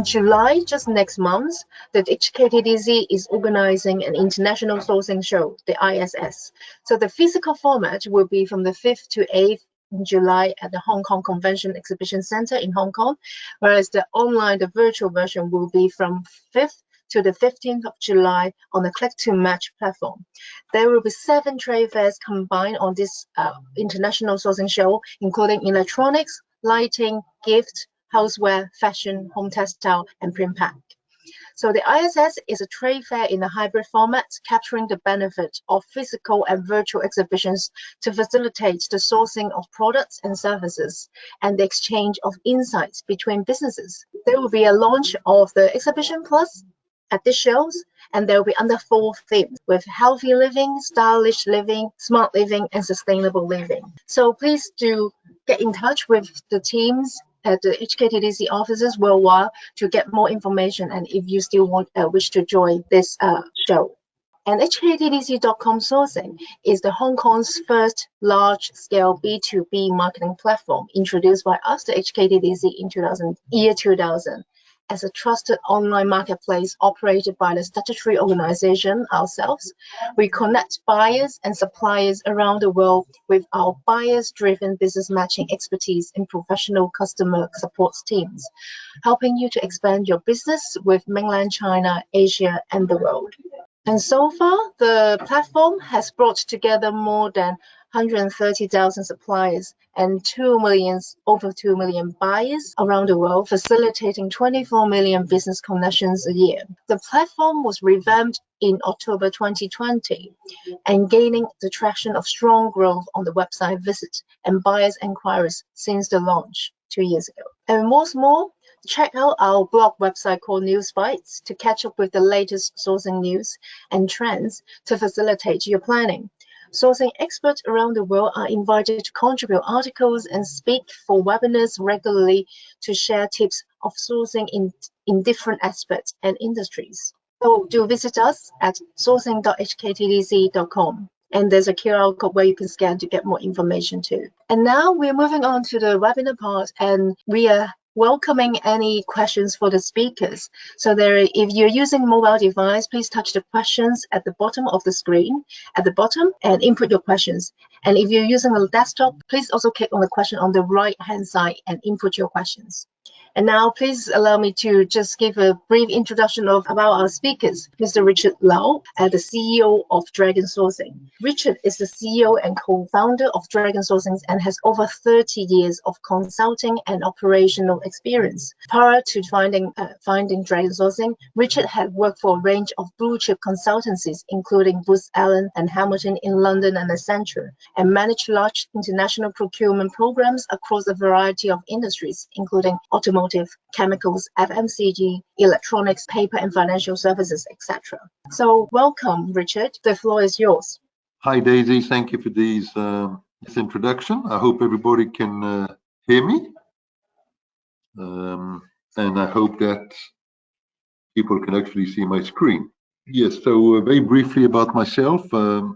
in July, just next month, the HKTDC is organizing an international sourcing show, the ISS. So the physical format will be from the 5th to 8th in July at the Hong Kong Convention Exhibition Center in Hong Kong, whereas the virtual version will be from 5th to the 15th of July on the Click to Match platform. There will be 7 trade fairs combined on this international sourcing show, including electronics, lighting, gift, houseware, fashion, home textile, and print pack. So the ISS is a trade fair in a hybrid format, capturing the benefit of physical and virtual exhibitions to facilitate the sourcing of products and services and the exchange of insights between businesses. There will be a launch of the Exhibition Plus at the shows, and there will be under 4 themes with healthy living, stylish living, smart living, and sustainable living. So please do get in touch with the teams at the HKTDC offices worldwide to get more information, and if you still wish to join this show. And HKTDC.com Sourcing is the Hong Kong's first large-scale B2B marketing platform, introduced by us, the HKTDC, in 2000. As a trusted online marketplace operated by the statutory organization ourselves, we connect buyers and suppliers around the world with our buyers-driven business matching expertise and professional customer support teams, helping you to expand your business with mainland China, Asia, and the world. And so far, the platform has brought together more than 130,000 suppliers and over 2 million buyers around the world, facilitating 24 million business connections a year. The platform was revamped in October 2020 and gaining the traction of strong growth on the website visit and buyers' inquiries since the launch 2 years ago. And what's more, check out our blog website called News Bites to catch up with the latest sourcing news and trends to facilitate your planning. Sourcing experts around the world are invited to contribute articles and speak for webinars regularly to share tips of sourcing in different aspects and industries. So do visit us at sourcing.hktdc.com. And there's a QR code where you can scan to get more information too. And now we're moving on to the webinar part, and we are welcoming any questions for the speakers. So if you're using mobile device, please touch the questions at the bottom of the screen, at the bottom, and input your questions. And if you're using a desktop, please also click on the question on the right-hand side and input your questions. And now please allow me to just give a brief introduction about our speakers. Mr. Richard Lau, the CEO of Dragon Sourcing. Richard is the CEO and co-founder of Dragon Sourcing and has over 30 years of consulting and operational experience. Prior to finding Dragon Sourcing, Richard had worked for a range of blue-chip consultancies, including Booz Allen and Hamilton in London and Accenture, and managed large international procurement programs across a variety of industries, including automotive, chemicals, FMCG, electronics, paper and financial services, etc. So welcome, Richard. The floor is yours. Hi, Daisy. Thank you for this introduction. I hope everybody can hear me. And I hope that people can actually see my screen. Yes, so very briefly about myself.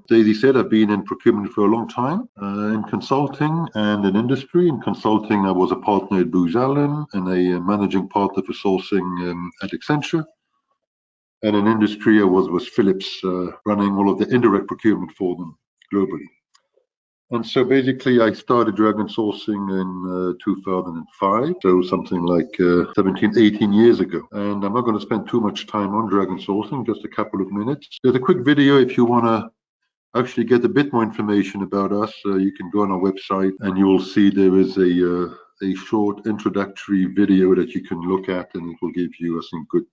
Daisy said I've been in procurement for a long time, in consulting and in industry. In consulting, I was a partner at Booz Allen and a managing partner for sourcing at Accenture. And in industry, I was with Philips, running all of the indirect procurement for them globally. And so basically, I started Dragon Sourcing in 2005, so something like 17, 18 years ago. And I'm not going to spend too much time on Dragon Sourcing, just a couple of minutes. There's a quick video if you want to actually get a bit more information about us. You can go on our website and you will see there is a short introductory video that you can look at, and it will give you some good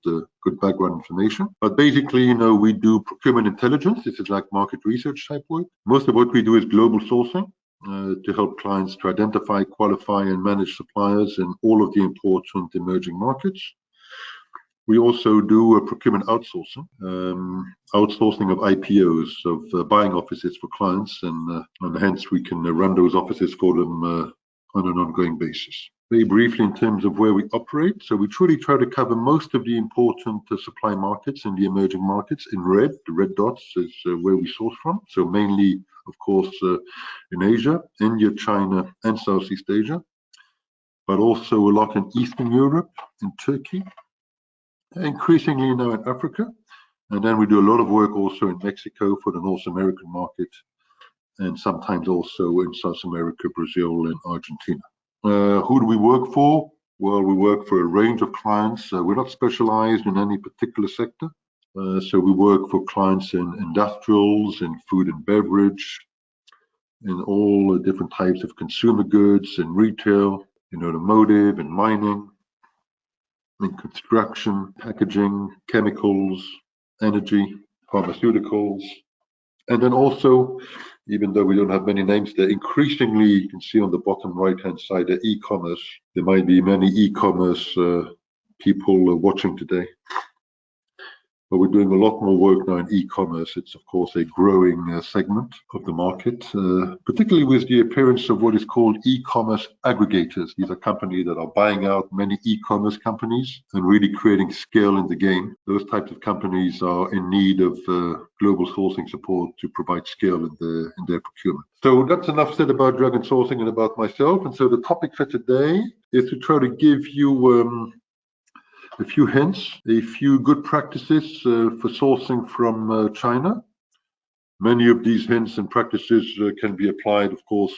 background information. But basically, you know, we do procurement intelligence. This is like market research type work. Most of what we do is global sourcing to help clients to identify, qualify, and manage suppliers in all of the important emerging markets. We also do procurement outsourcing, outsourcing of IPOs, of buying offices for clients, and hence we can run those offices for them on an ongoing basis. Very briefly in terms of where we operate, so we truly try to cover most of the important supply markets in the emerging markets in red. The red dots is where we source from. So mainly, of course, in Asia, India, China, and Southeast Asia, but also a lot in Eastern Europe, in Turkey, increasingly now in Africa. And then we do a lot of work also in Mexico for the North American market, and sometimes also in South America, Brazil, and Argentina. Who do we work for? Well, we work for a range of clients. We're not specialized in any particular sector. So we work for clients in industrials, in food and beverage, in all different types of consumer goods, in retail, in automotive, in mining, in construction, packaging, chemicals, energy, pharmaceuticals. And then also, even though we don't have many names there, increasingly you can see on the bottom right-hand side the e-commerce. There might be many e-commerce people watching today. But we're doing a lot more work now in e-commerce. It's of course a growing segment of the market, particularly with the appearance of what is called e-commerce aggregators. These are companies that are buying out many e-commerce companies and really creating scale in the game. Those types of companies are in need of global sourcing support to provide scale in their procurement. So that's enough said about drug and sourcing and about myself. And so the topic for today is to try to give you a few hints, a few good practices for sourcing from China. Many of these hints and practices can be applied, of course,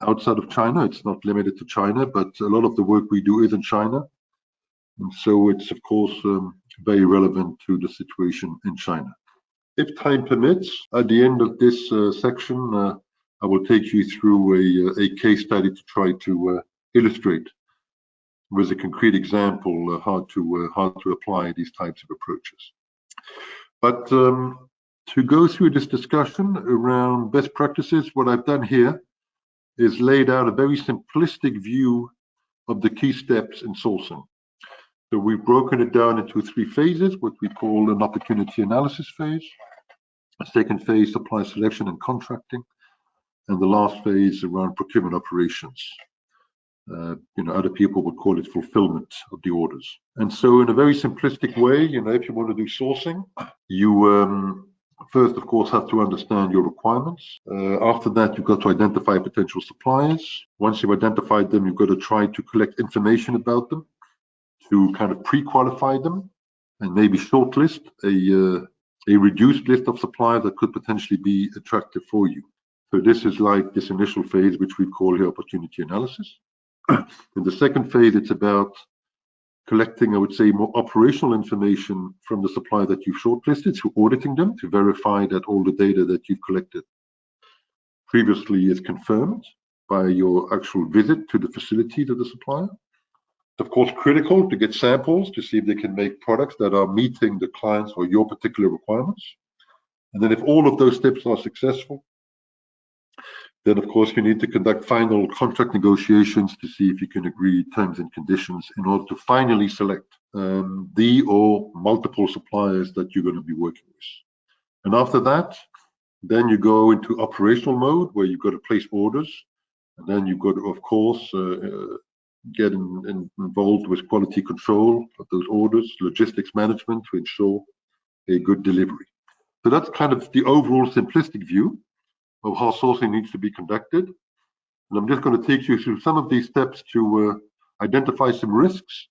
outside of China. It's not limited to China, but a lot of the work we do is in China. And so it's, of course, very relevant to the situation in China. If time permits, at the end of this section, I will take you through a case study to try to illustrate with a concrete example how to apply these types of approaches. But to go through this discussion around best practices, what I've done here is laid out a very simplistic view of the key steps in sourcing. So we've broken it down into 3 phases, what we call an opportunity analysis phase, a second phase, supply selection and contracting, and the last phase around procurement operations. Other people would call it fulfillment of the orders. And so in a very simplistic way, if you want to do sourcing, you first, of course, have to understand your requirements. After that, you've got to identify potential suppliers. Once you've identified them, you've got to try to collect information about them to kind of pre-qualify them and maybe shortlist a reduced list of suppliers that could potentially be attractive for you. So this is like this initial phase, which we call here opportunity analysis. In the second phase, it's about collecting, I would say, more operational information from the supplier that you've shortlisted, through auditing them to verify that all the data that you've collected previously is confirmed by your actual visit to the facility of the supplier. It's of course critical to get samples to see if they can make products that are meeting the client's or your particular requirements. And then if all of those steps are successful, then of course you need to conduct final contract negotiations to see if you can agree terms and conditions in order to finally select the or multiple suppliers that you're going to be working with. And after that, then you go into operational mode where you've got to place orders, and then you've got to, of course, get involved with quality control of those orders, logistics management to ensure a good delivery. So that's kind of the overall simplistic view of how sourcing needs to be conducted. And I'm just going to take you through some of these steps to identify some risks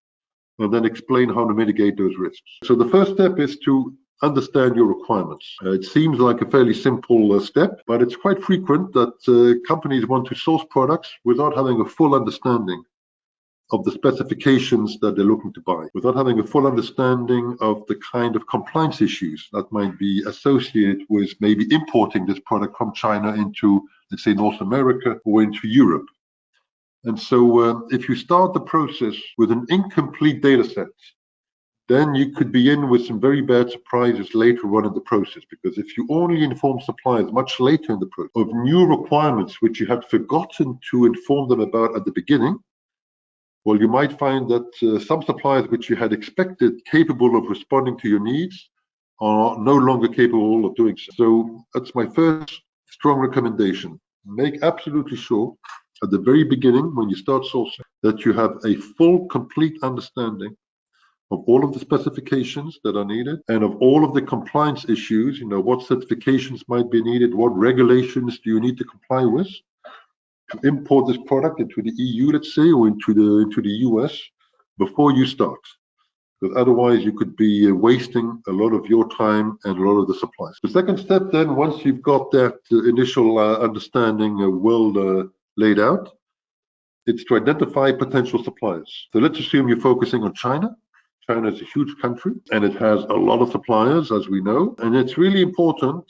and then explain how to mitigate those risks. So the first step is to understand your requirements. It seems like a fairly simple step, but it's quite frequent that companies want to source products without having a full understanding of the specifications that they're looking to buy, without having a full understanding of the kind of compliance issues that might be associated with maybe importing this product from China into, let's say, North America or into Europe. And so if you start the process with an incomplete data set, then you could be in with some very bad surprises later on in the process, because if you only inform suppliers much later in the process of new requirements which you had forgotten to inform them about at the beginning, well, you might find that some suppliers which you had expected capable of responding to your needs are no longer capable of doing so. So that's my first strong recommendation. Make absolutely sure at the very beginning, when you start sourcing, that you have a full, complete understanding of all of the specifications that are needed and of all of the compliance issues, what certifications might be needed, what regulations do you need to comply with to import this product into the EU, let's say, or into the US before you start. because otherwise you could be wasting a lot of your time and a lot of the supplies. The second step then, once you've got that initial understanding well laid out, it's to identify potential suppliers. So let's assume you're focusing on China. China is a huge country and it has a lot of suppliers, as we know. And it's really important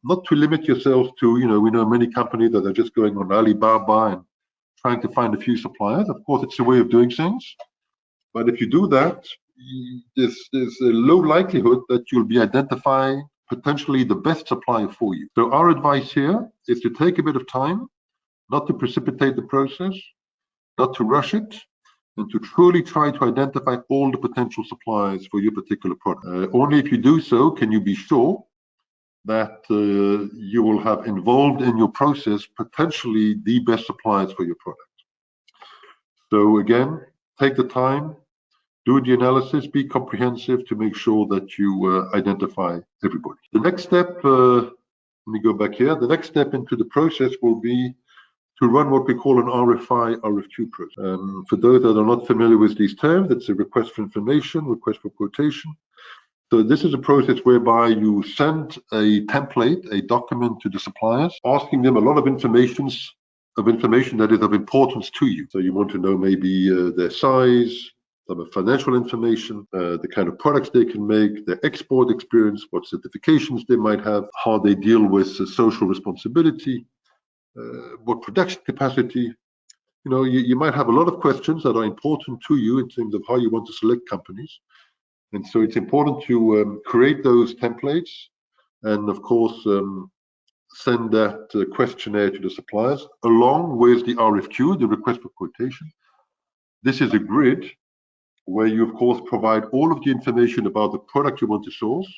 not to limit yourself to, we know many companies that are just going on Alibaba and trying to find a few suppliers. Of course, it's a way of doing things. But if you do that, there's a low likelihood that you'll be identifying potentially the best supplier for you. So our advice here is to take a bit of time, not to precipitate the process, not to rush it, and to truly try to identify all the potential suppliers for your particular product. Only if you do so can you be sure that you will have involved in your process potentially the best suppliers for your product. So again, take the time, do the analysis, be comprehensive to make sure that you identify everybody. The next step, let me go back here. The next step into the process will be to run what we call an RFI, RFQ process. For those that are not familiar with these terms, it's a request for information, request for quotation. So this is a process whereby you send a template, a document to the suppliers, asking them a lot of information that is of importance to you. So you want to know maybe their size, some financial information, the kind of products they can make, their export experience, what certifications they might have, how they deal with social responsibility, what production capacity. You might have a lot of questions that are important to you in terms of how you want to select companies. And so it's important to create those templates and, of course, send that questionnaire to the suppliers along with the RFQ, the request for quotation. This is a grid where you, of course, provide all of the information about the product you want to source,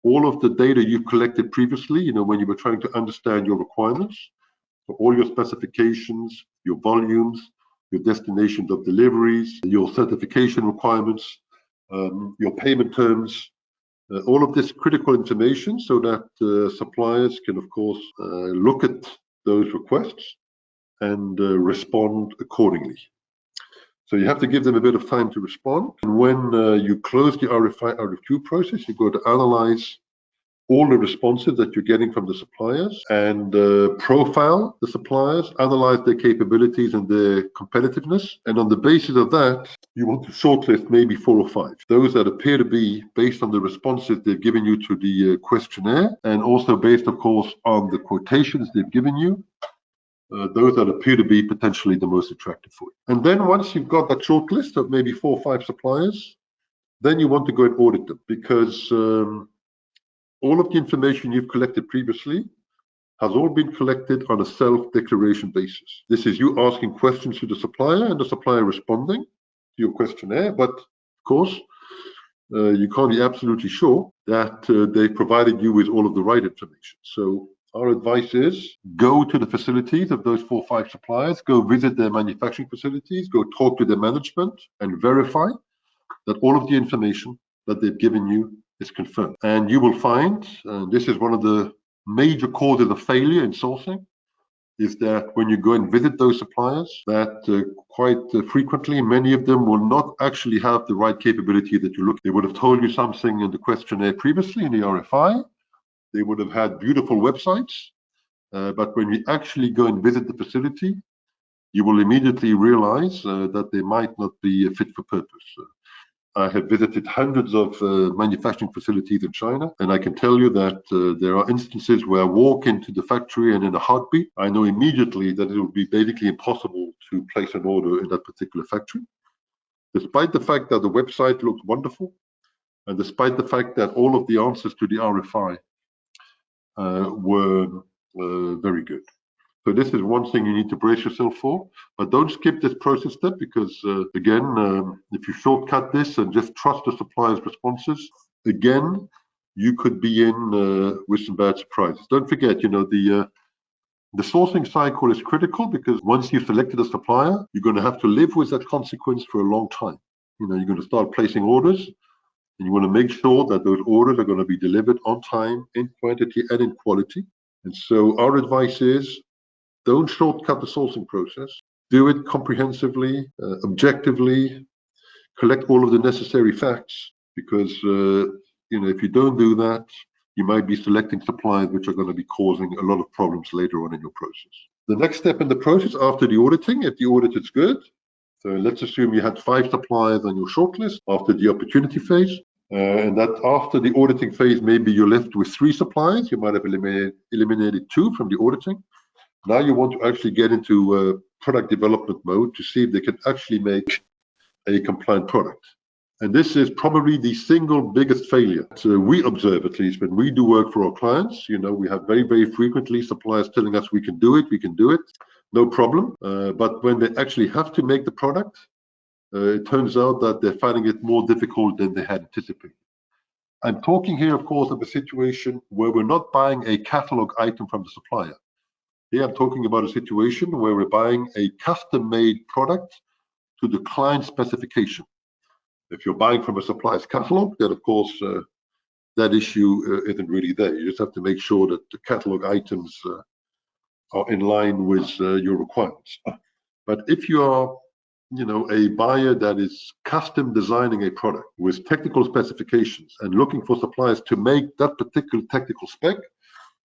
all of the data you've collected previously, when you were trying to understand your requirements, so all your specifications, your volumes, your destinations of deliveries, your certification requirements, your payment terms, all of this critical information so that suppliers can, of course, look at those requests and respond accordingly. So you have to give them a bit of time to respond. And when you close the RFI, RFQ process, you go to analyze all the responses that you're getting from the suppliers and profile the suppliers, analyze their capabilities and their competitiveness. And on the basis of that, you want to shortlist maybe 4 or 5. Those that appear to be based on the responses they've given you to the questionnaire, and also based, of course, on the quotations they've given you. Those that appear to be potentially the most attractive for you. And then once you've got that short list of maybe 4 or 5 suppliers, then you want to go and audit them, because all of the information you've collected previously has all been collected on a self-declaration basis. This is you asking questions to the supplier and the supplier responding to your questionnaire, but of course, you can't be absolutely sure that they provided you with all of the right information. So our advice is go to the facilities of those 4 or 5 suppliers, go visit their manufacturing facilities, go talk to their management and verify that all of the information that they've given you is confirmed. And you will find, this is one of the major causes of failure in sourcing, is that when you go and visit those suppliers, that quite frequently, many of them will not actually have the right capability that you look. They would have told you something in the questionnaire previously in the RFI. They would have had beautiful websites, but when you actually go and visit the facility, you will immediately realize that they might not be fit for purpose. I have visited hundreds of manufacturing facilities in China, and I can tell you that there are instances where I walk into the factory and in a heartbeat, I know immediately that it will be basically impossible to place an order in that particular factory. Despite the fact that the website looks wonderful, and despite the fact that all of the answers to the RFI were very good. So this is one thing you need to brace yourself for, but don't skip this process step, because again, if you shortcut this and just trust the supplier's responses, again, you could be in with some bad surprises. Don't forget, the sourcing cycle is critical, because once you've selected a supplier, you're going to have to live with that consequence for a long time. You're going to start placing orders, and you want to make sure that those orders are going to be delivered on time, in quantity and in quality. And so our advice is, don't shortcut the sourcing process. Do it comprehensively, objectively, collect all of the necessary facts, because if you don't do that, you might be selecting suppliers which are going to be causing a lot of problems later on in your process. The next step in the process after the auditing, if the audit is good, so let's assume you had 5 suppliers on your shortlist after the opportunity phase, and that after the auditing phase, maybe you're left with 3 suppliers. You might have eliminated 2 from the auditing. Now you want to actually get into product development mode to see if they can actually make a compliant product. And this is probably the single biggest failure. So we observe, at least when we do work for our clients, we have very, very frequently suppliers telling us we can do it, no problem. But when they actually have to make the product, it turns out that they're finding it more difficult than they had anticipated. I'm talking here, of course, of a situation where we're not buying a catalog item from the supplier. Here I'm talking about a situation where we're buying a custom-made product to the client specification. If you're buying from a supplier's catalog, then of course that issue isn't really there. You just have to make sure that the catalog items are in line with your requirements. But if you are, a buyer that is custom designing a product with technical specifications and looking for suppliers to make that particular technical spec,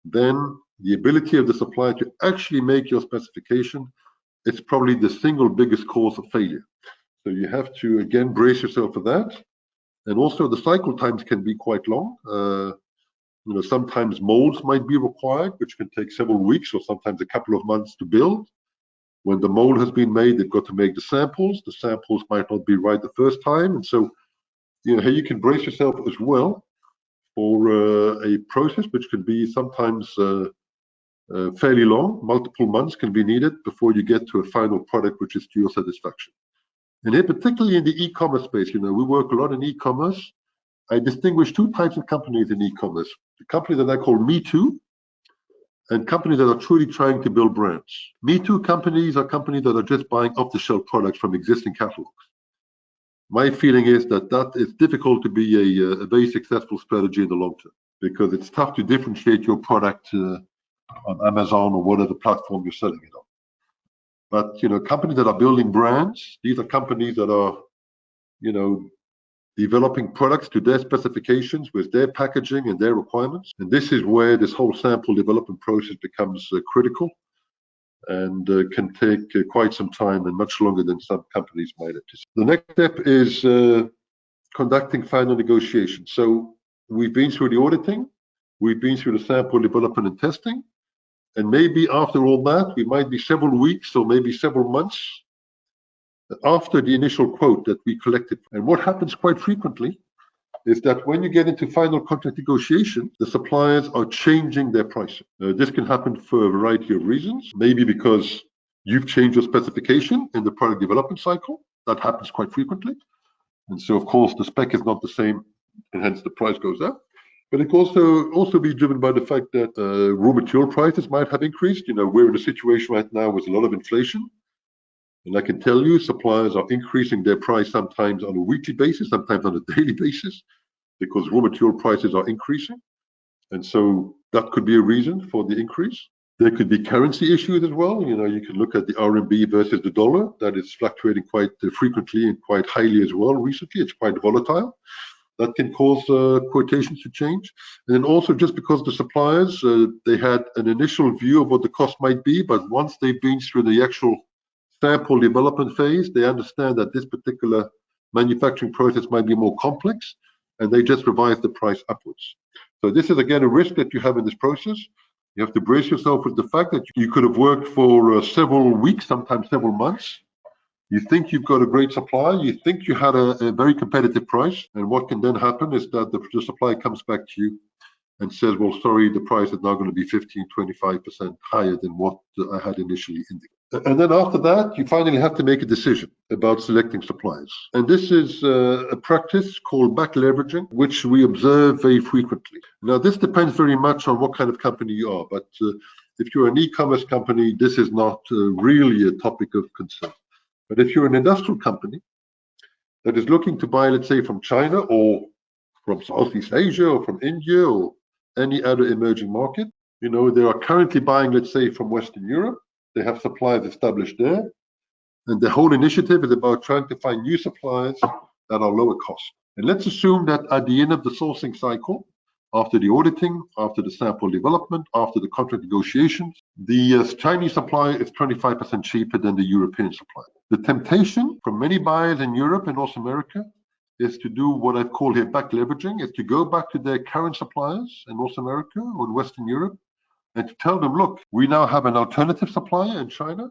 then the ability of the supplier to actually make your specification is probably the single biggest cause of failure. So you have to, again, brace yourself for that. And also the cycle times can be quite long. Sometimes molds might be required, which can take several weeks or sometimes a couple of months to build. When the mold has been made, they've got to make the samples. The samples might not be right the first time. And so, here you can brace yourself as well for a process which can be sometimes fairly long. Multiple months can be needed before you get to a final product which is to your satisfaction. And here, particularly in the e-commerce space, we work a lot in e-commerce. I distinguish 2 types of companies in e-commerce. The company that I call Me Too, and companies that are truly trying to build brands. Me Too companies are companies that are just buying off-the-shelf products from existing catalogs. My feeling is that is difficult to be a very successful strategy in the long term, because it's tough to differentiate your product on Amazon or whatever platform you're selling it on. But companies that are building brands, these are companies that are, developing products to their specifications with their packaging and their requirements. And this is where this whole sample development process becomes critical and can take quite some time and much longer than some companies might anticipate. The next step is conducting final negotiations. So we've been through the auditing, we've been through the sample development and testing, and maybe after all that, we might be several weeks or maybe several months after the initial quote that we collected. And what happens quite frequently is that when you get into final contract negotiation, the suppliers are changing their pricing. This can happen for a variety of reasons. Maybe because you've changed your specification in the product development cycle. That happens quite frequently. And so, of course, the spec is not the same, and hence the price goes up. But it can also be driven by the fact that raw material prices might have increased. We're in a situation right now with a lot of inflation. And I can tell you, suppliers are increasing their price sometimes on a weekly basis, sometimes on a daily basis, because raw material prices are increasing. And so that could be a reason for the increase. There could be currency issues as well. You can look at the RMB versus the dollar. That is fluctuating quite frequently and quite highly as well recently. It's quite volatile. That can cause quotations to change. And then also just because the suppliers, they had an initial view of what the cost might be, but once they've been through the actual sample development phase, they understand that this particular manufacturing process might be more complex, and they just revise the price upwards. So this is again a risk that you have in this process. You have to brace yourself with the fact that you could have worked for several weeks, sometimes several months. You think you've got a great supply, you think you had a very competitive price, and what can then happen is that the supplier comes back to you and says, well, sorry, the price is now going to be 15, 25% higher than what I had initially indicated. And then after that, you finally have to make a decision about selecting suppliers. And this is a practice called back leveraging, which we observe very frequently. Now, this depends very much on what kind of company you are. But if you're an e-commerce company, this is not really a topic of concern. But if you're an industrial company that is looking to buy, let's say, from China or from Southeast Asia or from India or any other emerging market, they are currently buying, let's say, from Western Europe. They have suppliers established there. And the whole initiative is about trying to find new suppliers that are lower cost. And let's assume that at the end of the sourcing cycle, after the auditing, after the sample development, after the contract negotiations, the Chinese supplier is 25% cheaper than the European supplier. The temptation from many buyers in Europe and North America is to do what I call here back leveraging, is to go back to their current suppliers in North America or in Western Europe and to tell them, look, we now have an alternative supplier in China.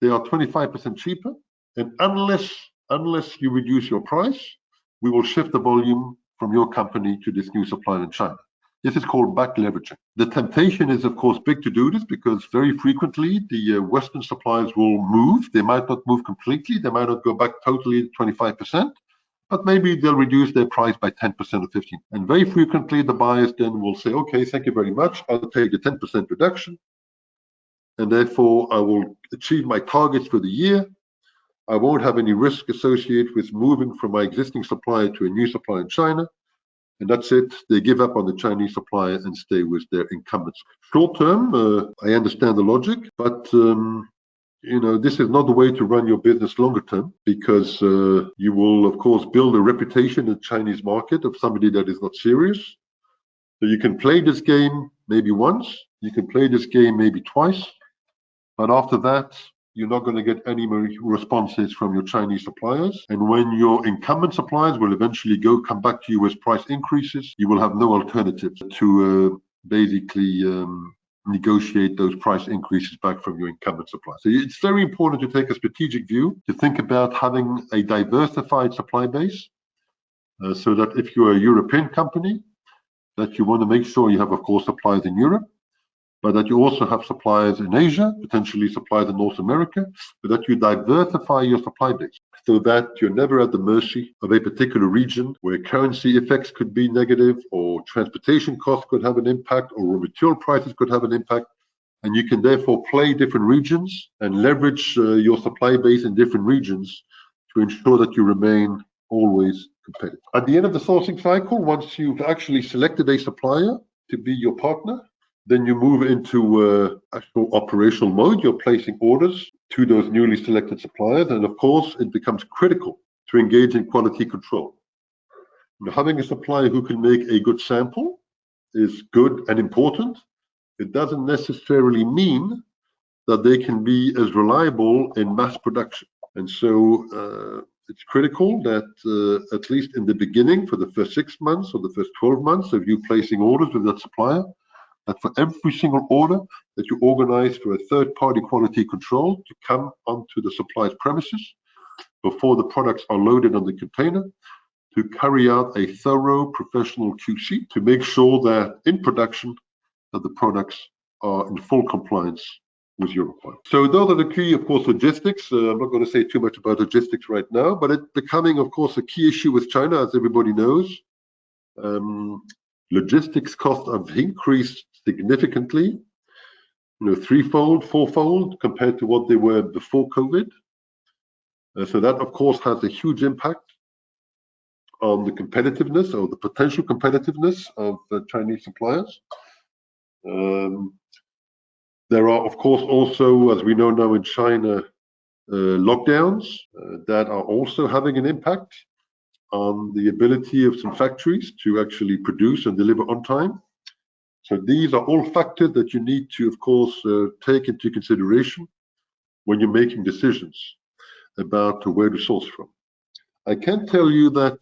They are 25% cheaper. And unless you reduce your price, we will shift the volume from your company to this new supplier in China. This is called back leveraging. The temptation is, of course, big to do this because very frequently the Western suppliers will move. They might not move completely. They might not go back totally to 25%, but maybe they'll reduce their price by 10% or 15%. And very frequently the buyers then will say, okay, thank you very much. I'll take the 10% reduction. And therefore I will achieve my targets for the year. I won't have any risk associated with moving from my existing supplier to a new supplier in China. And that's it. They give up on the Chinese supplier and stay with their incumbents. Short term, I understand the logic, but this is not the way to run your business longer term, because you will, of course, build a reputation in the Chinese market of somebody that is not serious. So you can play this game maybe once, you can play this game maybe twice, but after that, you're not going to get any more responses from your Chinese suppliers. And when your incumbent suppliers will eventually come back to you with price increases, you will have no alternative to basically negotiate those price increases back from your incumbent supplier. So it's very important to take a strategic view, to think about having a diversified supply base, so that if you're a European company, that you want to make sure you have, of course, suppliers in Europe, but that you also have suppliers in Asia, potentially suppliers in North America, but that you diversify your supply base so that you're never at the mercy of a particular region where currency effects could be negative, or transportation costs could have an impact, or raw material prices could have an impact. And you can therefore play different regions and leverage your supply base in different regions to ensure that you remain always competitive. At the end of the sourcing cycle, once you've actually selected a supplier to be your partner, then you move into actual operational mode. You're placing orders to those newly selected suppliers. And of course, it becomes critical to engage in quality control. Now, having a supplier who can make a good sample is good and important. It doesn't necessarily mean that they can be as reliable in mass production. And so it's critical that at least in the beginning, for the first 6 months or the first 12 months of you placing orders with that supplier, that for every single order that you organize for a third-party quality control to come onto the supplier's premises before the products are loaded on the container, to carry out a thorough professional QC to make sure that in production that the products are in full compliance with your requirements. So those are the key, of course, logistics. I'm not going to say too much about logistics right now, but it's becoming, of course, a key issue with China, as everybody knows. Logistics costs have increased significantly, threefold, fourfold compared to what they were before COVID. So that, of course, has a huge impact on the competitiveness or the potential competitiveness of Chinese suppliers. There are, of course, also, as we know now in China, lockdowns that are also having an impact on the ability of some factories to actually produce and deliver on time. So these are all factors that you need to, of course, take into consideration when you're making decisions about where to source from. I can tell you that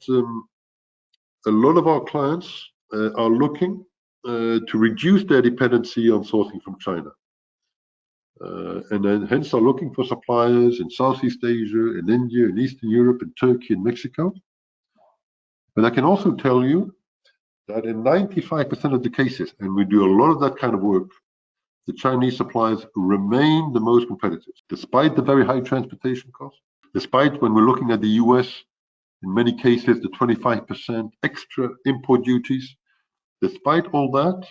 a lot of our clients are looking to reduce their dependency on sourcing from China. And then hence are looking for suppliers in Southeast Asia, in India, in Eastern Europe, in Turkey, and Mexico. But I can also tell you that in 95% of the cases, and we do a lot of that kind of work, the Chinese suppliers remain the most competitive, despite the very high transportation costs, despite when we're looking at the US, in many cases, the 25% extra import duties. Despite all that,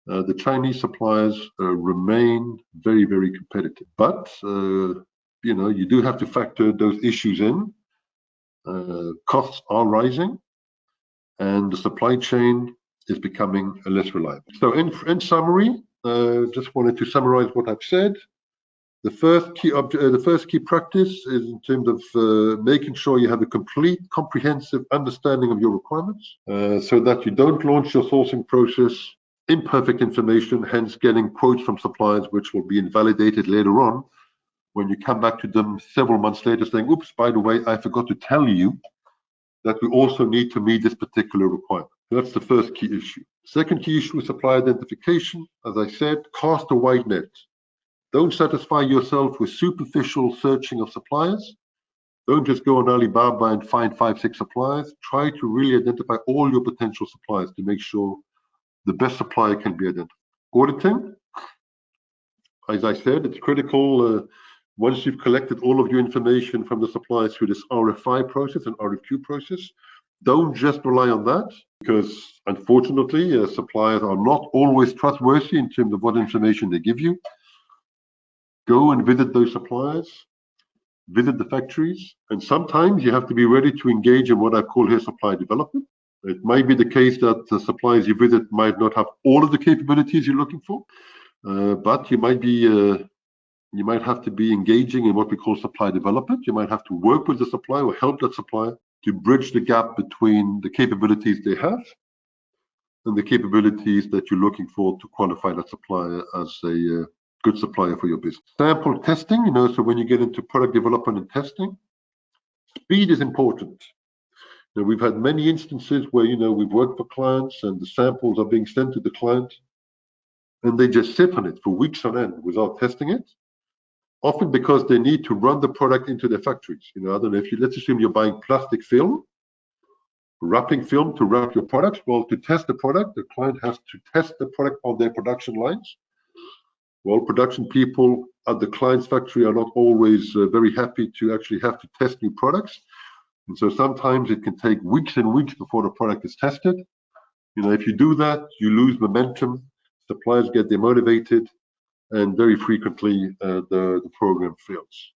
the Chinese suppliers remain very, very competitive. But, you do have to factor those issues in. Costs are rising, and the supply chain is becoming less reliable. So in summary, just wanted to summarize what I've said. The first key practice is in terms of making sure you have a complete, comprehensive understanding of your requirements, so that you don't launch your sourcing process imperfect information, hence getting quotes from suppliers which will be invalidated later on when you come back to them several months later saying, oops, by the way, I forgot to tell you that we also need to meet this particular requirement. That's the first key issue. Second key issue is supply identification. As I said, cast a wide net. Don't satisfy yourself with superficial searching of suppliers. Don't just go on Alibaba and find 5, 6 suppliers. Try to really identify all your potential suppliers to make sure the best supplier can be identified. Auditing, as I said, it's critical. Once you've collected all of your information from the suppliers through this RFI process and RFQ process, don't just rely on that, because unfortunately, suppliers are not always trustworthy in terms of what information they give you. Go and visit those suppliers, visit the factories, and sometimes you have to be ready to engage in what I call here supply development. It might be the case that the suppliers you visit might not have all of the capabilities you're looking for, but you might have to be engaging in what we call supply development. You might have to work with the supplier or help that supplier to bridge the gap between the capabilities they have and the capabilities that you're looking for to qualify that supplier as a good supplier for your business. Sample testing, so when you get into product development and testing, speed is important. Now, we've had many instances where, we've worked for clients and the samples are being sent to the client and they just sit on it for weeks on end without testing it, often because they need to run the product into their factories. I don't know if let's assume you're buying plastic film, wrapping film to wrap your products. Well, to test the product, the client has to test the product on their production lines. Well, production people at the client's factory are not always very happy to actually have to test new products. And so sometimes it can take weeks and weeks before the product is tested. If you do that, you lose momentum, suppliers get demotivated, and very frequently the program fails.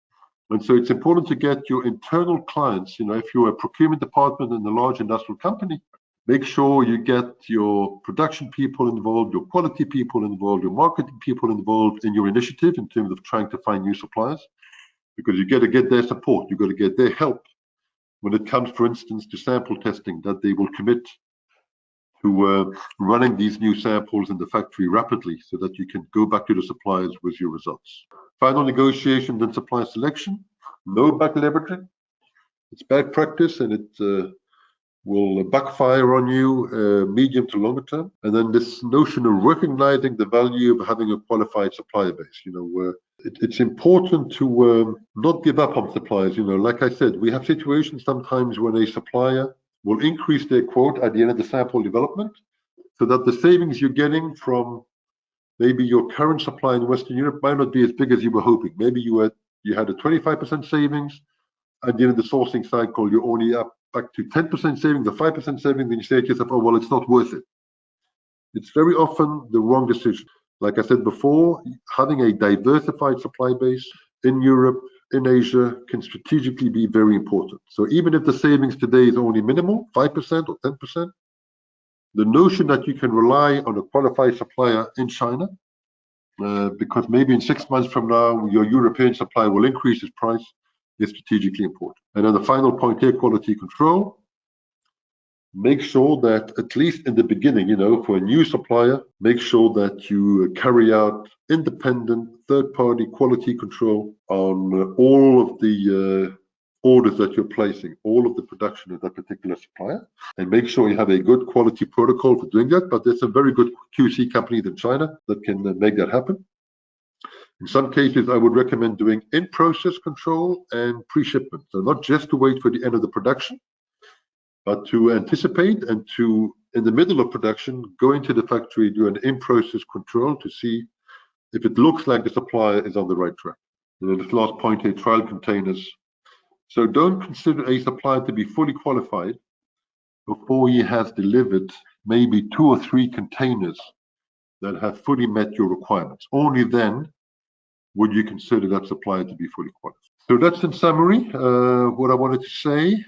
And so it's important to get your internal clients, if you're a procurement department in a large industrial company, make sure you get your production people involved, your quality people involved, your marketing people involved in your initiative in terms of trying to find new suppliers, because you got to get their support, you got to get their help when it comes, for instance, to sample testing, that they will commit to running these new samples in the factory rapidly so that you can go back to the suppliers with your results. Final negotiations and supplier selection, no back leveraging. It's bad practice and it will backfire on you medium to longer term. And then this notion of recognizing the value of having a qualified supplier base, it's important to not give up on suppliers. Like I said, we have situations sometimes when a supplier will increase their quote at the end of the sample development so that the savings you're getting from maybe your current supply in Western Europe might not be as big as you were hoping. Maybe you had a 25% savings. At the end of the sourcing cycle, you're only up back to 10% savings, or 5% savings, then you say to yourself, oh, well, it's not worth it. It's very often the wrong decision. Like I said before, having a diversified supply base in Europe, in Asia, can strategically be very important. So even if the savings today is only minimal, 5% or 10%, the notion that you can rely on a qualified supplier in China, because maybe in 6 months from now, your European supplier will increase its price, is strategically important. And then the final point here, quality control. Make sure that at least in the beginning, for a new supplier, make sure that you carry out independent third-party quality control on all of the orders that you're placing, all of the production of that particular supplier, and make sure you have a good quality protocol for doing that. But there's some very good QC companies in China that can make that happen. In some cases, I would recommend doing in-process control and pre-shipment. So not just to wait for the end of the production, but to anticipate and to, in the middle of production, go into the factory, do an in-process control to see if it looks like the supplier is on the right track. And then this last point here, trial containers. So don't consider a supplier to be fully qualified before he has delivered maybe 2 or 3 containers that have fully met your requirements. Only then would you consider that supplier to be fully qualified. So that's in summary what I wanted to say.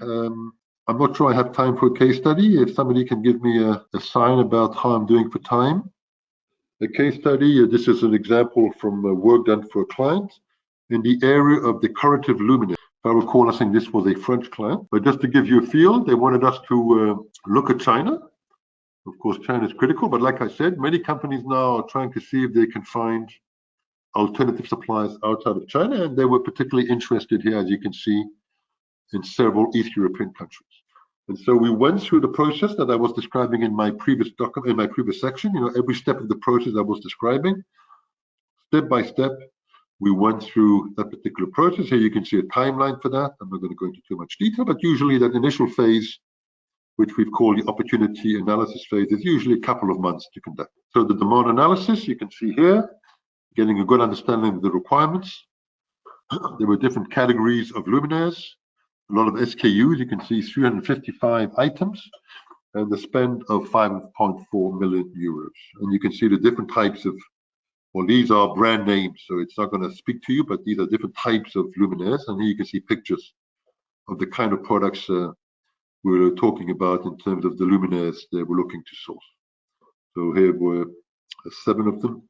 I'm not sure I have time for a case study. If somebody can give me a sign about how I'm doing for time. A case study, this is an example from work done for a client. in the area of decorative luminaires. If I recall, I think this was a French client, but just to give you a feel, they wanted us to look at China. Of course, China is critical, but like I said, many companies now are trying to see if they can find alternative suppliers outside of China, and they were particularly interested here, as you can see, in several East European countries. And so we went through the process that I was describing in my previous document, in my previous section. Every step of the process I was describing, step by step, we went through that particular process. Here you can see a timeline for that. I'm not going to go into too much detail, but usually that initial phase, which we've called the opportunity analysis phase, is usually a couple of months to conduct. So the demand analysis, you can see here, getting a good understanding of the requirements. There were different categories of luminaires, a lot of SKUs. You can see 355 items and the spend of 5.4 million euros. And you can see the different types of, well, these are brand names, so it's not going to speak to you, but these are different types of luminaires. And here you can see pictures of the kind of products we were talking about in terms of the luminaires they were looking to source. So here were 7 of them,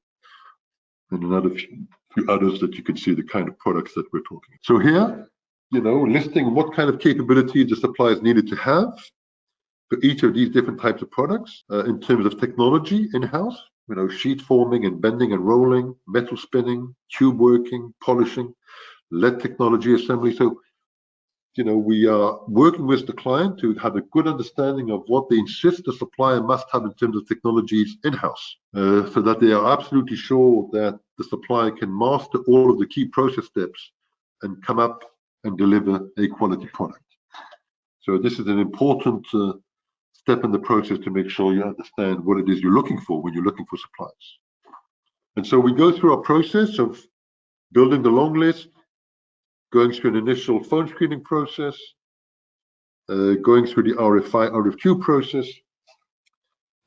and another few others that you can see the kind of products that we're talking. So here, listing what kind of capabilities the suppliers needed to have for each of these different types of products in terms of technology in-house, sheet forming and bending and rolling, metal spinning, tube working, polishing, LED technology assembly. So, we are working with the client to have a good understanding of what they insist the supplier must have in terms of technologies in-house, so that they are absolutely sure that the supplier can master all of the key process steps and come up and deliver a quality product. So this is an important step in the process to make sure you understand what it is you're looking for when you're looking for suppliers. And so we go through our process of building the long list, going through an initial phone screening process, going through the RFI, RFQ process,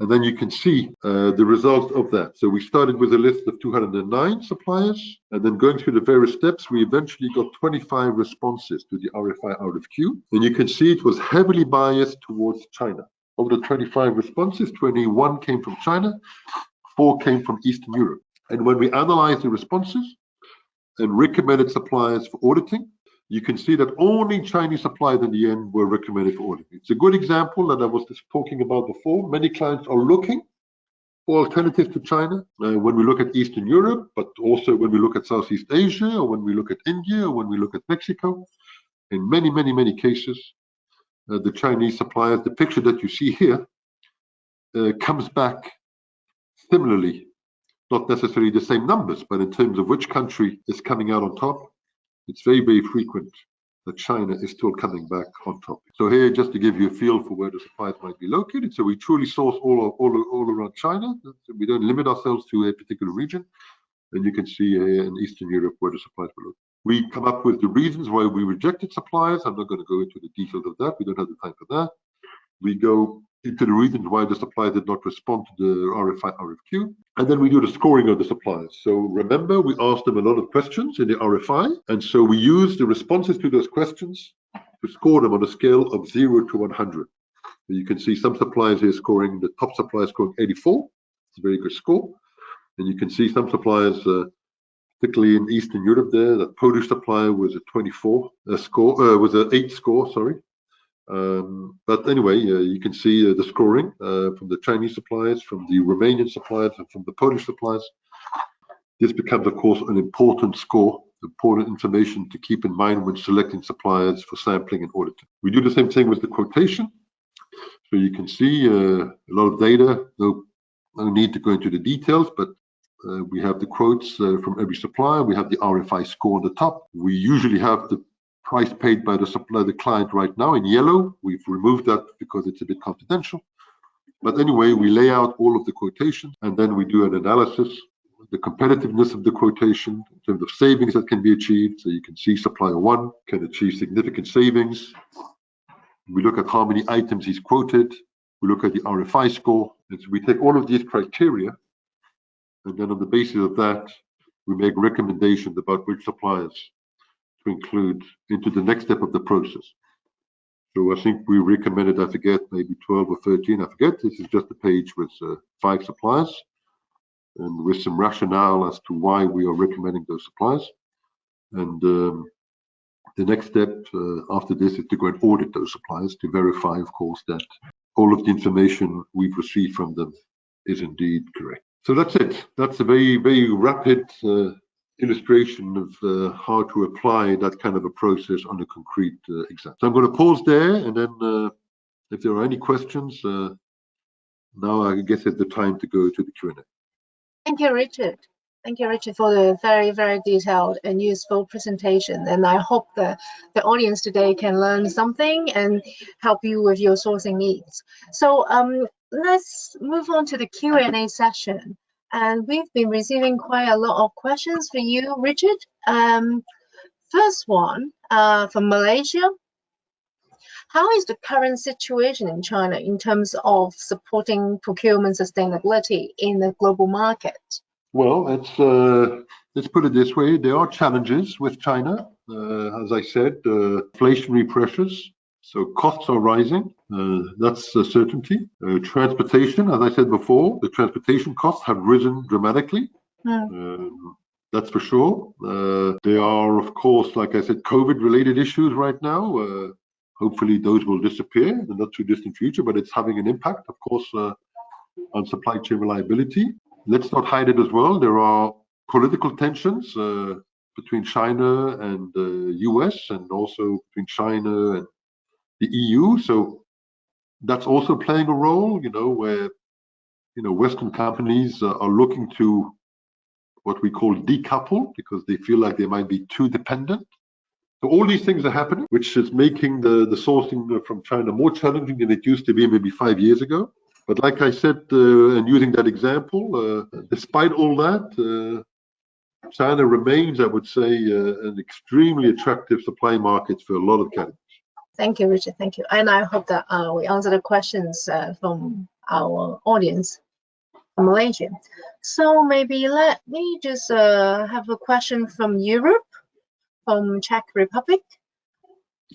and then you can see the results of that. So we started with a list of 209 suppliers, and then going through the various steps, we eventually got 25 responses to the RFI, RFQ. And you can see it was heavily biased towards China. Of the 25 responses, 21 came from China, 4 came from Eastern Europe. And when we analyzed the responses and recommended suppliers for auditing, you can see that only Chinese suppliers in the end were recommended for auditing. It's a good example that I was just talking about before. Many clients are looking for alternatives to China when we look at Eastern Europe, but also when we look at Southeast Asia, or when we look at India, or when we look at Mexico. In many, many, many cases, the Chinese suppliers, the picture that you see here, comes back similarly, not necessarily the same numbers, but in terms of which country is coming out on top, it's very, very frequent that China is still coming back on top. So here, just to give you a feel for where the suppliers might be located. So we truly source all around China. So we don't limit ourselves to a particular region. And you can see here in Eastern Europe where the suppliers were located. We come up with the reasons why we rejected suppliers. I'm not going to go into the details of that. We don't have the time for that. We go into the reasons why the supplier did not respond to the RFI, RFQ. And then we do the scoring of the suppliers. So remember, we asked them a lot of questions in the RFI. And so we use the responses to those questions to score them on a scale of 0 to 100. You can see some suppliers here scoring, the top supplier scoring 84. It's a very good score. And you can see some suppliers, particularly in Eastern Europe there, the Polish supplier was a 24 score, was an 8 score, sorry. But anyway, you can see the scoring from the Chinese suppliers, from the Romanian suppliers, and from the Polish suppliers. This becomes, of course, an important score, important information to keep in mind when selecting suppliers for sampling and auditing. We do the same thing with the quotation. So you can see a lot of data, no need to go into the details, but we have the quotes from every supplier. We have the RFI score on the top. We usually have the price paid by the supplier, the client right now in yellow. We've removed that because it's a bit confidential. But anyway, we lay out all of the quotations, and then we do an analysis, the competitiveness of the quotation in terms of savings that can be achieved. So you can see supplier 1 can achieve significant savings. We look at how many items he's quoted. We look at the RFI score. And so we take all of these criteria, and then on the basis of that, we make recommendations about which suppliers to include into the next step of the process. So I think we recommended, I forget, maybe 12 or 13, I forget. This is just a page with 5 suppliers and with some rationale as to why we are recommending those suppliers. And the next step after this is to go and audit those suppliers to verify, of course, that all of the information we've received from them is indeed correct. So that's it. That's a very, very rapid illustration of how to apply that kind of a process on a concrete example. So I'm going to pause there, and then if there are any questions, now I guess it's the time to go to the Q&A. Thank you, Richard. Thank you, Richard, for the very, very detailed and useful presentation. And I hope that the audience today can learn something and help you with your sourcing needs. So let's move on to the Q&A session. And we've been receiving quite a lot of questions for you, Richard. First one from Malaysia. How is the current situation in China in terms of supporting procurement sustainability in the global market? Well, let's put it this way. There are challenges with China. As I said, inflationary pressures. So costs are rising. That's a certainty. Transportation, as I said before, the transportation costs have risen dramatically. That's for sure. There are, of course, like I said, COVID-related issues right now. Hopefully those will disappear in the not too distant future, but it's having an impact, of course, on supply chain reliability. Let's not hide it as well. There are political tensions between China and the US, and also between China and the EU. So that's also playing a role, where, Western companies are looking to what we call decouple because they feel like they might be too dependent. So all these things are happening, which is making the sourcing from China more challenging than it used to be maybe 5 years ago. But like I said, and using that example, despite all that, China remains, I would say, an extremely attractive supply market for a lot of categories. Thank you, Richard. Thank you. And I hope that we answer the questions from our audience from Malaysia. So maybe let me just have a question from Europe, from Czech Republic.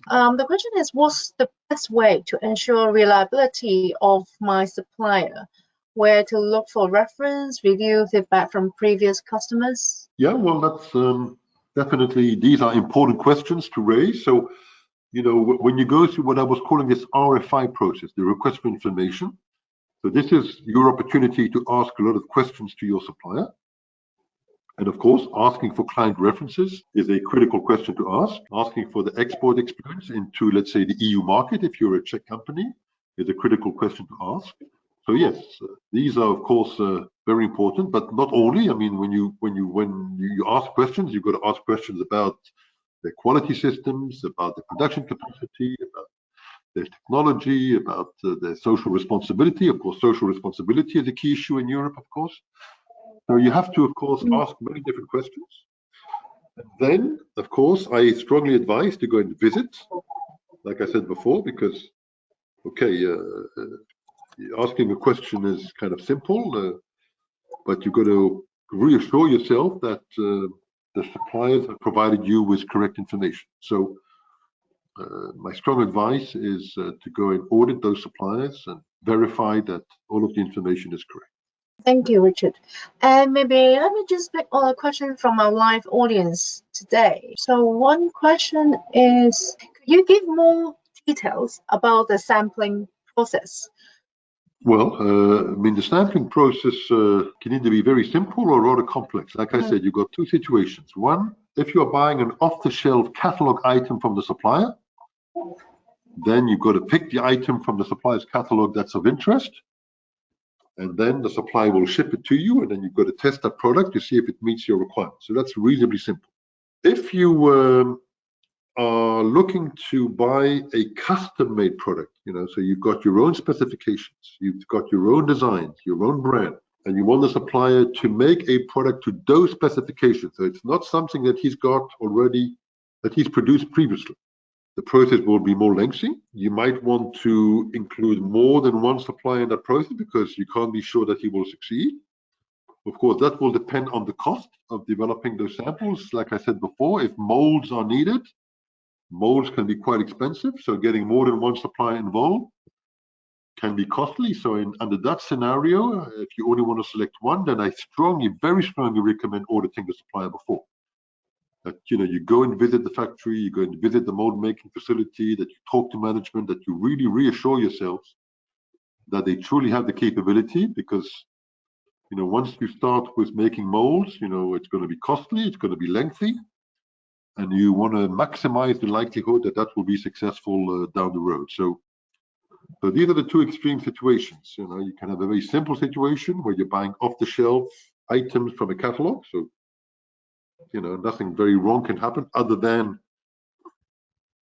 The question is, what's the best way to ensure reliability of my supplier? Where to look for reference, review, feedback from previous customers? Yeah, well, that's definitely, these are important questions to raise. So, when you go through what I was calling this RFI process, the request for information, so this is your opportunity to ask a lot of questions to your supplier. And of course, asking for client references is a critical question to ask. Asking for the export experience into, let's say, the EU market, if you're a Czech company, is a critical question to ask. So yes, these are of course very important, but not only. I mean, when you ask questions, you've got to ask questions about their quality systems, about the production capacity, about their technology, about their social responsibility. Of course, social responsibility is a key issue in Europe, of course. So you have to, of course, ask many different questions. And then, of course, I strongly advise to go and visit, like I said before, because, okay, asking a question is kind of simple, but you've got to reassure yourself that the suppliers have provided you with correct information. So my strong advice is to go and audit those suppliers and verify that all of the information is correct. Thank you, Richard. And maybe let me just pick a question from our live audience today. So one question is, could you give more details about the sampling process? Well, I mean, the sampling process can either be very simple or rather complex. Like I said, you've got two situations. One, if you're buying an off-the-shelf catalog item from the supplier, then you've got to pick the item from the supplier's catalog that's of interest. And then the supplier will ship it to you, and then you've got to test that product to see if it meets your requirements. So that's reasonably simple. If you are looking to buy a custom-made product, so you've got your own specifications, you've got your own designs, your own brand, and you want the supplier to make a product to those specifications. So it's not something that he's got already, that he's produced previously. The process will be more lengthy. You might want to include more than one supplier in that process because you can't be sure that he will succeed. Of course, that will depend on the cost of developing those samples. Like I said before, if molds are needed, molds can be quite expensive. So getting more than one supplier involved can be costly. So under that scenario, if you only want to select one, then I very strongly recommend auditing the supplier before. That you go and visit the factory, you go and visit the mold making facility, that you talk to management, that you really reassure yourselves that they truly have the capability, because once you start with making molds, it's going to be costly, it's going to be lengthy, and you want to maximize the likelihood that that will be successful down the road. So these are the two extreme situations. You can have a very simple situation where you're buying off-the-shelf items from a catalog. So nothing very wrong can happen other than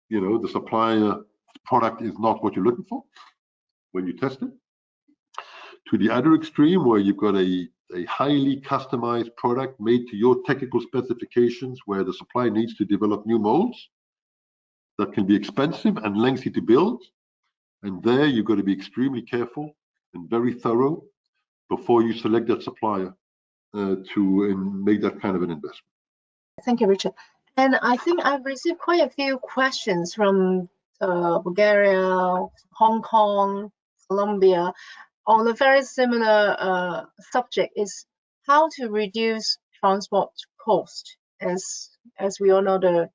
the supplier product is not what you're looking for when you test it. To the other extreme, where you've got a highly customized product made to your technical specifications, where the supplier needs to develop new molds that can be expensive and lengthy to build. And there you've got to be extremely careful and very thorough before you select that supplier to make that kind of an investment. Thank you, Richard. And I think I've received quite a few questions from Bulgaria, Hong Kong, Colombia, on a very similar subject, is how to reduce transport cost, as we all know the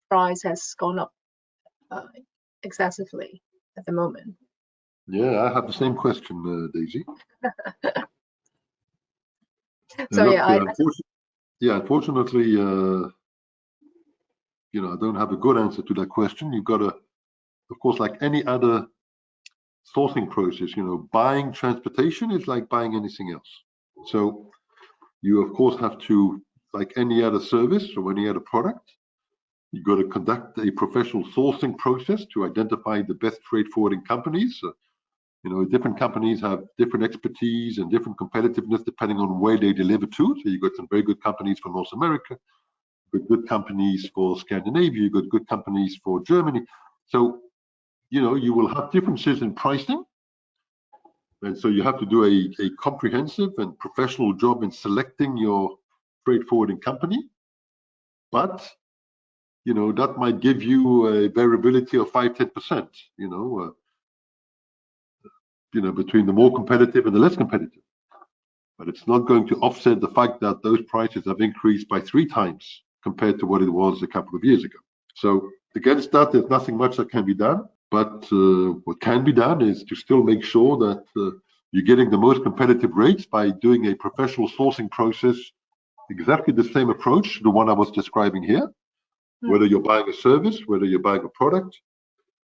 price has gone up excessively at the moment. Yeah, I have the same question, Daisy. So look, yeah, unfortunately, I don't have a good answer to that question. You've got to, of course, like any other sourcing process, buying transportation is like buying anything else. So you, of course, have to, like any other service or any other product, you've got to conduct a professional sourcing process to identify the best freight forwarding companies. Different companies have different expertise and different competitiveness depending on where they deliver to. So you've got some very good companies for North America, good companies for Scandinavia, you've got good companies for Germany. So, you will have differences in pricing. And so you have to do a comprehensive and professional job in selecting your freight forwarding company. But, that might give you a variability of 5-10%, between the more competitive and the less competitive. But it's not going to offset the fact that those prices have increased by 3 times compared to what it was a couple of years ago. So against that, there's nothing much that can be done. But what can be done is to still make sure that you're getting the most competitive rates by doing a professional sourcing process, exactly the same approach, the one I was describing here. Whether you're buying a service, whether you're buying a product,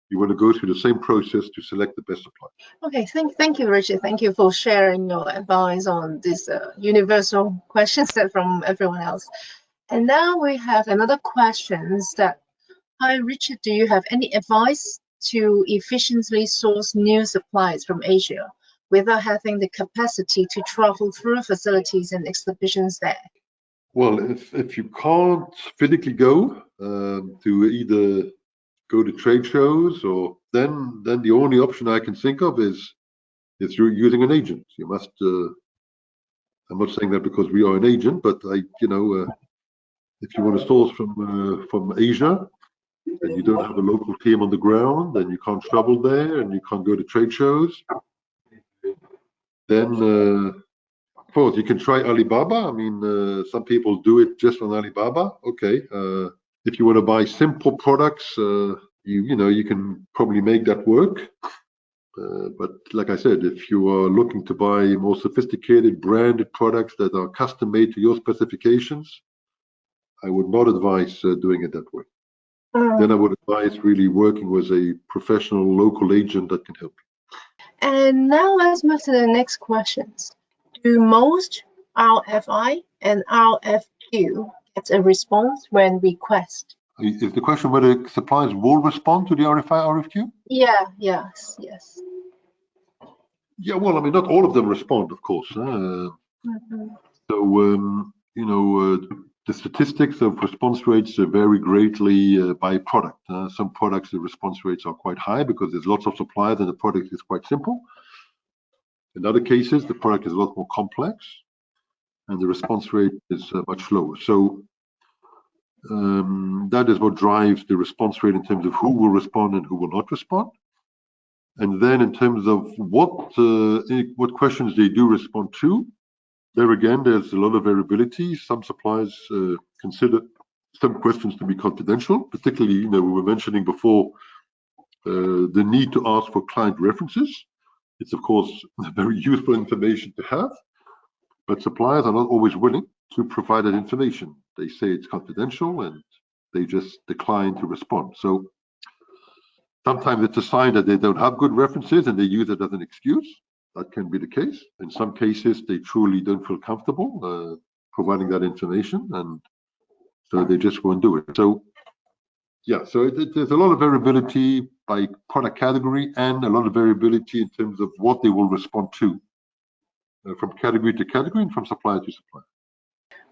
you want to go through the same process to select the best supplier. Okay, thank you, Richard. Thank you for sharing your advice on these universal questions from everyone else. And now we have another question that, hi, Richard, do you have any advice to efficiently source new supplies from Asia without having the capacity to travel through facilities and exhibitions there? Well, if you can't physically go to either go to trade shows, or then the only option I can think of is you're using an agent. You must. I'm not saying that because we are an agent, but if you want to source from Asia, and you don't have a local team on the ground, and you can't travel there, and you can't go to trade shows, then of course you can try Alibaba. I mean, some people do it just on Alibaba. Okay. If you want to buy simple products, you can probably make that work. But like I said, if you are looking to buy more sophisticated branded products that are custom made to your specifications, I would not advise doing it that way. Then I would advise really working with a professional local agent that can help you. And now let's move to the next questions. Do most RFI and RFQ get a response when requested? Is the question whether suppliers will respond to the RFI, RFQ? Yeah, yes. Yeah, well, I mean, not all of them respond, of course. So, the statistics of response rates vary greatly by product. Some products, the response rates are quite high because there's lots of suppliers and the product is quite simple. In other cases, the product is a lot more complex and the response rate is much lower. So that is what drives the response rate in terms of who will respond and who will not respond. And then in terms of what questions they do respond to, there again, there's a lot of variability. Some suppliers consider some questions to be confidential, particularly, we were mentioning before the need to ask for client references. It's, of course, very useful information to have, but suppliers are not always willing to provide that information. They say it's confidential and they just decline to respond. So sometimes it's a sign that they don't have good references and they use it as an excuse. That can be the case. In some cases, they truly don't feel comfortable providing that information, and so they just won't do it. So yeah, so there's a lot of variability by product category and a lot of variability in terms of what they will respond to from category to category and from supplier to supplier.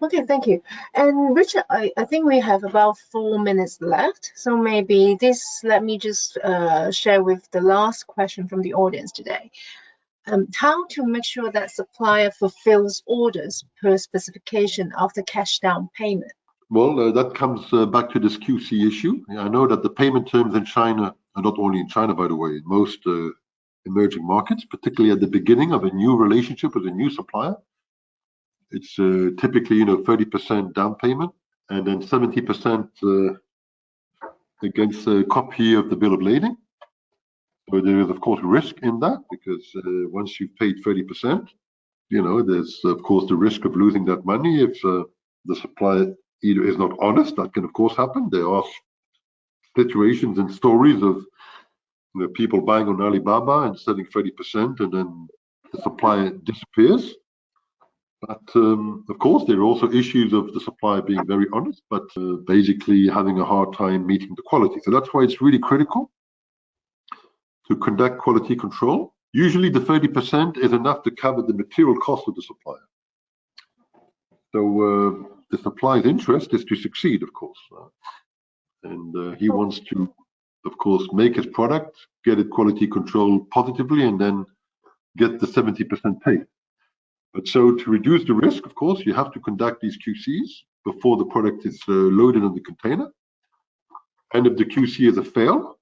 Okay, thank you. And Richard, I think we have about 4 minutes left. So maybe let me just share with the last question from the audience today. How to make sure that supplier fulfills orders per specification after cash down payment? Well, that comes back to this QC issue. I know that the payment terms in China, and not only in China, by the way, in most emerging markets, particularly at the beginning of a new relationship with a new supplier, it's typically 30% down payment and then 70% against a copy of the bill of lading. So there is, of course, risk in that, because once you've paid 30%, there's, of course, the risk of losing that money if the supplier either is not honest. That can, of course, happen. There are situations and stories of people buying on Alibaba and selling 30%, and then the supplier disappears. But of course, there are also issues of the supplier being very honest, but basically having a hard time meeting the quality. So that's why it's really critical to conduct quality control. Usually the 30% is enough to cover the material cost of the supplier. So the supplier's interest is to succeed, of course. And he wants to, of course, make his product, get it quality controlled positively, and then get the 70% paid. But so to reduce the risk, of course, you have to conduct these QCs before the product is loaded on the container. And if the QC is a fail,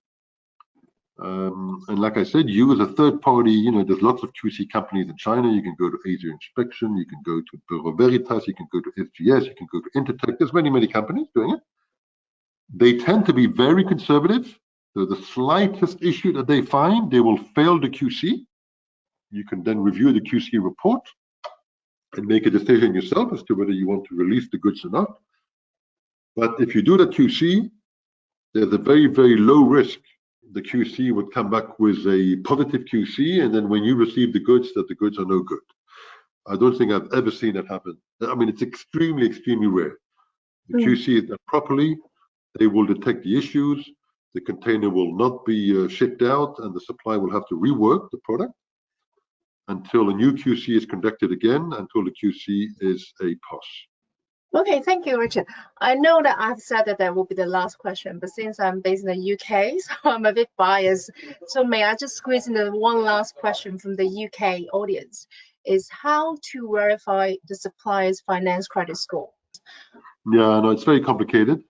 and like I said, you as a third party, there's lots of QC companies in China. You can go to Asia Inspection, you can go to Bureau Veritas, you can go to SGS, you can go to Intertek. There's many, many companies doing it. They tend to be very conservative. So the slightest issue that they find, they will fail the QC. You can then review the QC report and make a decision yourself as to whether you want to release the goods or not. But if you do the QC, there's a very, very low risk the QC would come back with a positive QC, and then when you receive the goods, that the goods are no good. I don't think I've ever seen that happen. I mean, it's extremely, extremely rare. The QC is done properly. They will detect the issues. The container will not be shipped out, and the supplier will have to rework the product until a new QC is conducted again, until the QC is a pass. Okay, thank you, Richard. I know that I've said that will be the last question, but since I'm based in the UK, so I'm a bit biased. So may I just squeeze in one last question from the UK audience, is how to verify the supplier's finance credit score? Yeah, no, it's very complicated,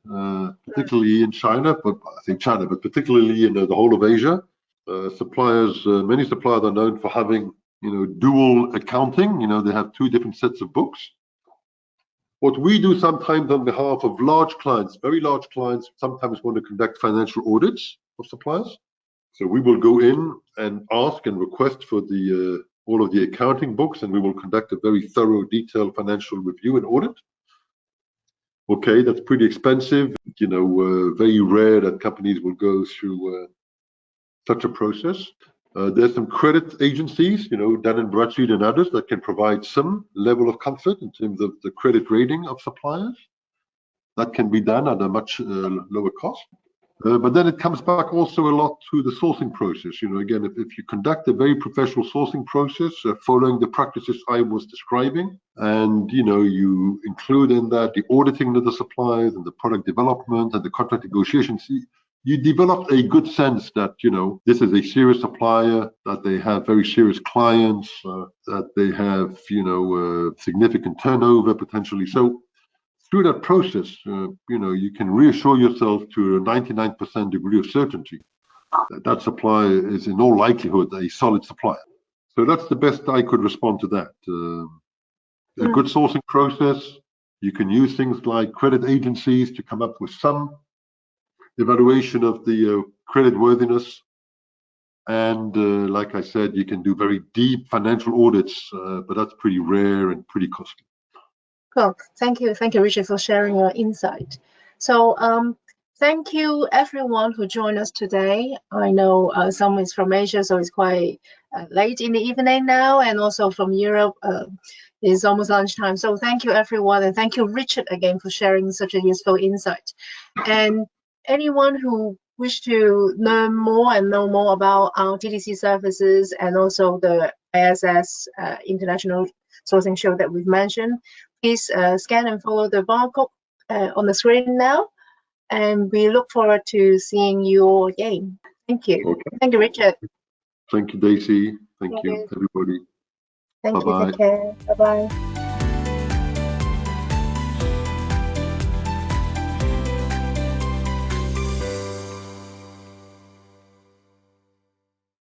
particularly in China, but I think China, but particularly in the whole of Asia. Suppliers, many suppliers are known for having, dual accounting. They have two different sets of books. What we do sometimes on behalf of large clients, very large clients, sometimes want to conduct financial audits of suppliers. So we will go in and ask and request for all of the accounting books, and we will conduct a very thorough, detailed financial review and audit. Okay, that's pretty expensive. Very rare that companies will go through such a process. There's some credit agencies, Dun & Bradstreet and others, that can provide some level of comfort in terms of the credit rating of suppliers. That can be done at a much lower cost. But then it comes back also a lot to the sourcing process. Again, if you conduct a very professional sourcing process, following the practices I was describing, and you include in that the auditing of the suppliers and the product development and the contract negotiations, you develop a good sense that this is a serious supplier, that they have very serious clients, that they have significant turnover potentially. So through that process, you can reassure yourself to a 99% degree of certainty that that supplier is in all likelihood a solid supplier. So that's the best I could respond to that. A good sourcing process, You can use things like credit agencies to come up with some evaluation of the credit worthiness. And like I said, you can do very deep financial audits, but that's pretty rare and pretty costly. Cool. Thank you, Richard, for sharing your insight. So, thank you everyone who joined us today. I know some is from Asia, so it's quite late in the evening now, and also from Europe, it's almost lunchtime. So, thank you everyone, and thank you Richard again for sharing such a useful insight. And anyone who wish to learn more and know more about our TTC services and also the ISS International Sourcing Show that we've mentioned, please scan and follow the barcode on the screen now. And we look forward to seeing you all again. Thank you. Okay. Thank you, Richard. Thank you, Daisy. Thank you, everybody. Thank you. Bye-bye. Take care. Bye-bye.